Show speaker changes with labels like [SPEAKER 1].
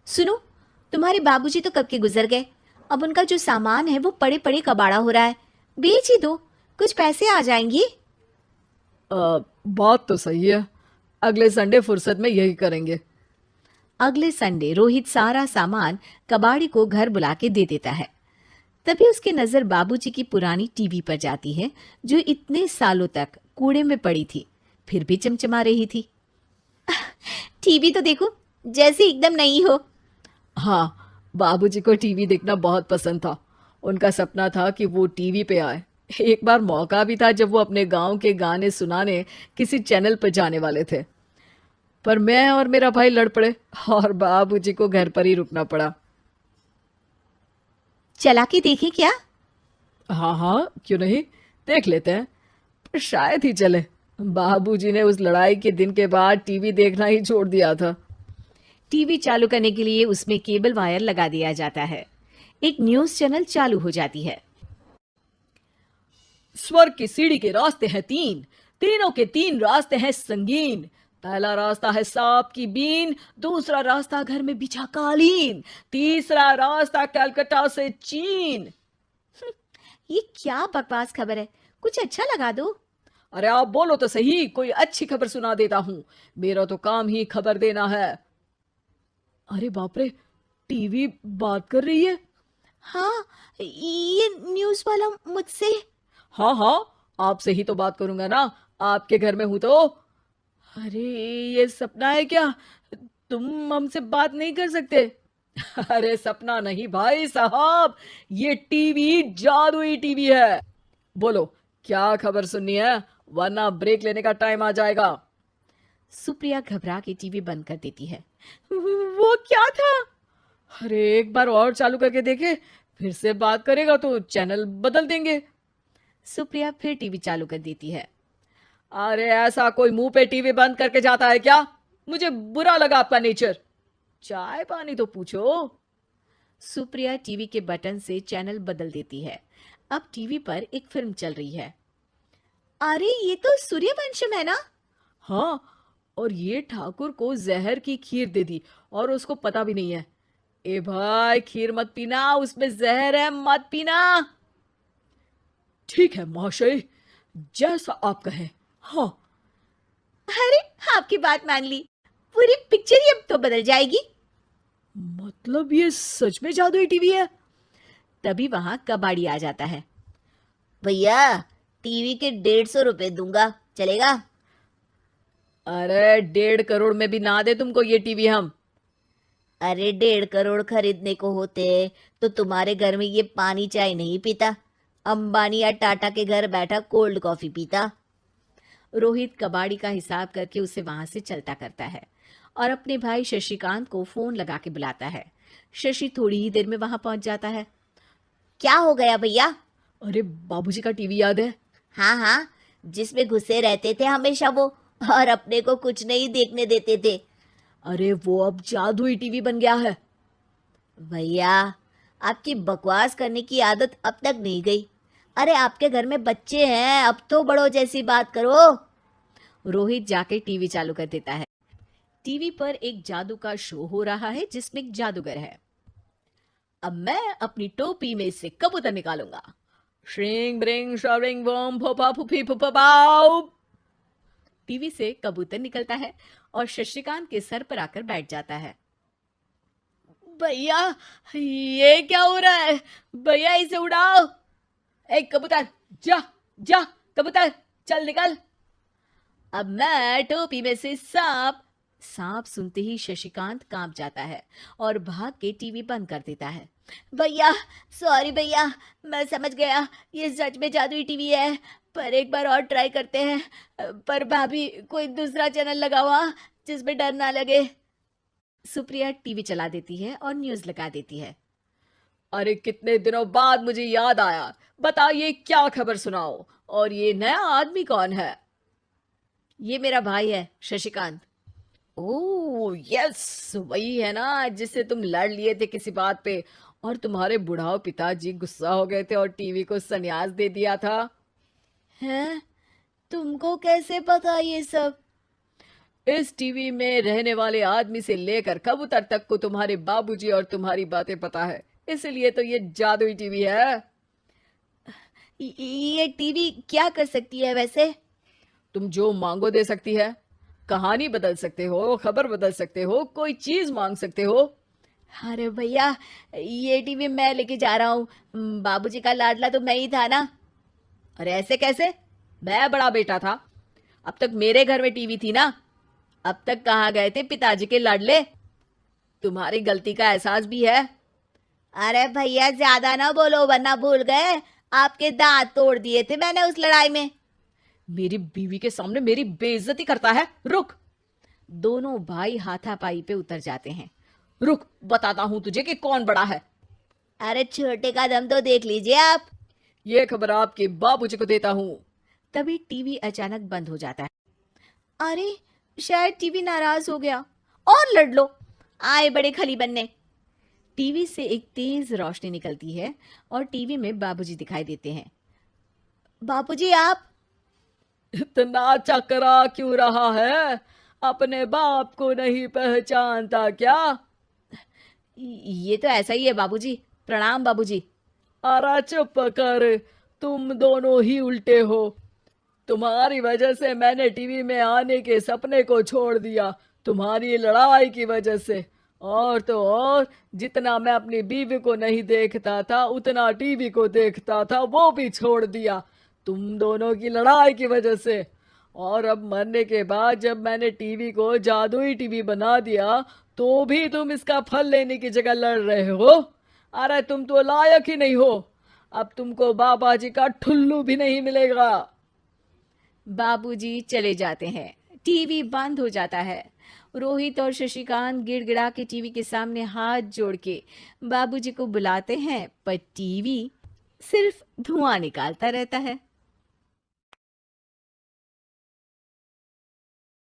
[SPEAKER 1] सुनो, तुम्हारे बाबूजी तो कब के गुजर गए। अब उनका जो सामान है वो पड़े पड़े कबाड़ा हो रहा है। बेच ही दो, कुछ पैसे आ जाएंगे।
[SPEAKER 2] बात तो सही है। अगले संडे फुर्सत में यही करेंगे।
[SPEAKER 1] अगले संडे रोहित सारा सामान कबाड़ी को घर बुला के दे देता है। तभी उसकी नजर बाबूजी की पुरानी टीवी पर जाती है, जो इतने सालों तक कूड़े में पड़ी थी, फिर भी चमचमा रही थी। टीवी तो देखो, जैसे एकदम नई हो।
[SPEAKER 2] हाँ, बाबूजी को टीवी देखना बहुत पसंद था। उनका सपना था कि वो टीवी पे आए। एक बार मौका भी था जब वो अपने गांव के गाने सुनाने किसी चैनल पर जाने वाले थे, पर मैं और मेरा भाई लड़ पड़े और बाबूजी को घर पर ही रुकना पड़ा।
[SPEAKER 1] चला के देखें क्या?
[SPEAKER 2] हाँ हाँ, क्यों नहीं, देख लेते हैं। पर शायद ही चले। बाबूजी ने उस लड़ाई के दिन के बाद टीवी देखना ही छोड़ दिया था।
[SPEAKER 1] टीवी चालू करने के लिए उसमें केबल वायर लगा दिया जाता है। एक न्यूज चैनल चालू हो जाती है।
[SPEAKER 2] स्वर्ग की सीढ़ी के रास्ते हैं तीन, तीनों के तीन रास्ते हैं संगीन। पहला रास्ता है सांप की बीन, दूसरा रास्ता घर में बिछा कालीन, तीसरा रास्ता कलकत्ता से चीन।
[SPEAKER 1] ये क्या बकवास खबर है, कुछ अच्छा लगा दो।
[SPEAKER 2] अरे आप बोलो तो सही, कोई अच्छी खबर सुना देता हूं। मेरा तो काम ही खबर देना है। अरे बाप रे, टीवी बात कर रही है।
[SPEAKER 1] हाँ, ये न्यूज वाला मुझसे।
[SPEAKER 2] हाँ हाँ, आपसे ही तो बात करूंगा ना, आपके घर में हूं तो। अरे, ये सपना है क्या? तुम हमसे बात नहीं कर सकते? अरे सपना नहीं भाई साहब, ये टीवी जादुई टीवी है। बोलो, क्या खबर सुननी है, वरना ब्रेक लेने का टाइम आ जाएगा।
[SPEAKER 1] सुप्रिया घबरा के टीवी बंद कर देती है।
[SPEAKER 2] वो क्या था? अरे एक बार और चालू करके देखे, फिर से बात करेगा तो चैनल बदल देंगे।
[SPEAKER 1] सुप्रिया फिर टीवी चालू कर देती है।
[SPEAKER 2] अरे ऐसा कोई मुंह पे टीवी बंद करके जाता है क्या? मुझे बुरा लगा आपका नेचर। चाय पानी तो पूछो।
[SPEAKER 1] सुप्रिया टीवी के बटन से चैनल बदल देती है। अब टीवी पर एक फिल्म चल रही है। अरे ये तो सूर्यवंशम है ना?
[SPEAKER 2] हाँ, और ये ठाकुर को जहर की खीर दे दी और उसको पता भी नहीं है। ए भाई, खीर मत पीना, उसमें जहर है, मत पीना। ठीक है महाशय, जैसा आप कहें। हाँ।
[SPEAKER 1] अरे, आपकी बात मान ली, पूरी पिक्चर ही अब तो बदल जाएगी।
[SPEAKER 2] मतलब ये सच में जादुई टीवी है?
[SPEAKER 1] तभी वहां कबाड़ी आ जाता है।
[SPEAKER 3] भैया, टीवी के 150 रुपए दूंगा, चलेगा?
[SPEAKER 2] अरे 1.5 करोड़ में भी ना दे तुमको ये टीवी हम।
[SPEAKER 3] अरे 1.5 करोड़ खरीदने को होते तो तुम्हारे घर में ये पानी चाय नहीं पीता, अंबानी या टाटा के घर बैठा कोल्ड कॉफी पीता।
[SPEAKER 1] रोहित कबाड़ी का हिसाब करके उसे वहां से चलता करता है और अपने भाई शशिकांत को फोन लगा के बुलाता है। शशि थोड़ी ही देर में वहां पहुंच जाता है।
[SPEAKER 3] क्या हो गया भैया?
[SPEAKER 2] अरे बाबूजी का टीवी याद है?
[SPEAKER 3] हाँ हाँ, जिसमें घुसे रहते थे हमेशा वो, और अपने को कुछ नहीं देखने देते थे।
[SPEAKER 2] अरे वो अब जादुई टीवी बन गया है।
[SPEAKER 3] भैया, आपकी बकवास करने की आदत अब तक नहीं गई। अरे आपके घर में बच्चे हैं, अब तो बड़ों जैसी बात करो।
[SPEAKER 1] रोहित जाके टीवी चालू कर देता है। टीवी पर एक जादू का शो हो रहा है जिसमें एक जादूगर है।
[SPEAKER 2] अब मैं अपनी टोपी में से कबूतर निकालूंगा। श्रिंग ब्रिंग शरिंग बम फोपा फुफी फुफा पाउ।
[SPEAKER 1] टीवी से कबूतर निकलता है और शशिकांत के सर पर आकर बैठ जाता है।
[SPEAKER 2] भैया, ये क्या हो रहा है? भैया इसे उड़ाओ। एक कबूतर, जा जा, कबूतर चल निकल।
[SPEAKER 1] अब मैं टोपी में से सांप। सांप सुनते ही शशिकांत कांप जाता है और भाग के टीवी बंद कर देता है।
[SPEAKER 3] भैया, सॉरी भैया, मैं समझ गया ये सच में जादुई टीवी है, पर एक बार और ट्राई करते हैं। पर भाभी, कोई दूसरा चैनल लगाओ जिसमें डर ना लगे।
[SPEAKER 1] सुप्रिया टीवी चला देती है और न्यूज लगा देती है।
[SPEAKER 2] अरे कितने दिनों बाद मुझे याद आया, बताइए क्या खबर सुनाओ। और ये नया आदमी कौन है?
[SPEAKER 1] ये मेरा भाई है शशिकांत।
[SPEAKER 2] ओह यस, वही है ना जिससे तुम लड़ लिए थे किसी बात पे, और तुम्हारे बुढ़ाओ पिताजी गुस्सा हो गए थे और टीवी को संन्यास दे दिया था।
[SPEAKER 3] हैं? तुमको कैसे पता ये सब?
[SPEAKER 2] इस टीवी में रहने वाले आदमी से लेकर कबूतर तक को तुम्हारे बाबूजी और तुम्हारी बातें पता है, इसलिए तो ये जादुई टीवी है।
[SPEAKER 3] ये टीवी क्या कर सकती है वैसे?
[SPEAKER 2] तुम जो मांगो दे सकती है। कहानी बदल सकते हो, खबर बदल सकते हो, कोई चीज मांग सकते हो।
[SPEAKER 3] अरे भैया, ये टीवी मैं लेके जा रहा हूँ। बाबूजी का लाडला तो मैं ही था ना।
[SPEAKER 2] अरे ऐसे कैसे? मैं बड़ा बेटा था, अब तक मेरे घर में टीवी थी ना। अब तक कहाँ गए थे पिताजी के लाडले? तुम्हारी गलती का एहसास भी है।
[SPEAKER 3] अरे भैया, ज्यादा ना बोलो वरना भूल गए, आपके दांत तोड़ दिए थे मैंने उस लड़ाई में।
[SPEAKER 2] मेरी बीवी के सामने मेरी बेइज्जती करता है। रुक,
[SPEAKER 1] दोनों भाई हाथापाई पे उतर जाते हैं।
[SPEAKER 2] रुक, बताता हूं तुझे कि कौन बड़ा है।
[SPEAKER 3] अरे छोटे का दम तो देख लीजिए आप।
[SPEAKER 2] ये खबर आपके बाबूजी को देता हूँ।
[SPEAKER 1] तभी टीवी अचानक बंद हो जाता है।
[SPEAKER 3] अरे शायद टीवी नाराज हो गया। और लड़ लो, आए बड़े खली बनने।
[SPEAKER 1] टीवी से एक तेज रोशनी निकलती है और टीवी में बाबूजी दिखाई देते हैं।
[SPEAKER 3] बाबूजी आप।
[SPEAKER 2] इतना चकरा क्यों रहा है? अपने बाप को नहीं पहचानता क्या?
[SPEAKER 1] ये तो ऐसा ही है बाबूजी। प्रणाम बाबूजी।
[SPEAKER 2] अरे चुप कर, तुम दोनों ही उल्टे हो। तुम्हारी वजह से मैंने टीवी में आने के सपने को छोड़ दिया, तुम्हारी लड़ाई की वजह से। और तो और, जितना मैं अपनी बीवी को नहीं देखता था उतना टीवी को देखता था, वो भी छोड़ दिया तुम दोनों की लड़ाई की वजह से। और अब मरने के बाद जब मैंने टीवी को जादुई टीवी बना दिया तो भी तुम इसका फल लेने की जगह लड़ रहे हो। अरे तुम तो लायक ही नहीं हो। अब तुमको बाबा जी का ठुल्लू भी नहीं मिलेगा।
[SPEAKER 1] बाबूजी चले जाते हैं। टीवी बंद हो जाता है। रोहित और शशिकांत गिड़गिड़ा के टीवी के सामने हाथ जोड़ के बाबूजी को बुलाते हैं, पर टीवी सिर्फ धुआं निकालता रहता है।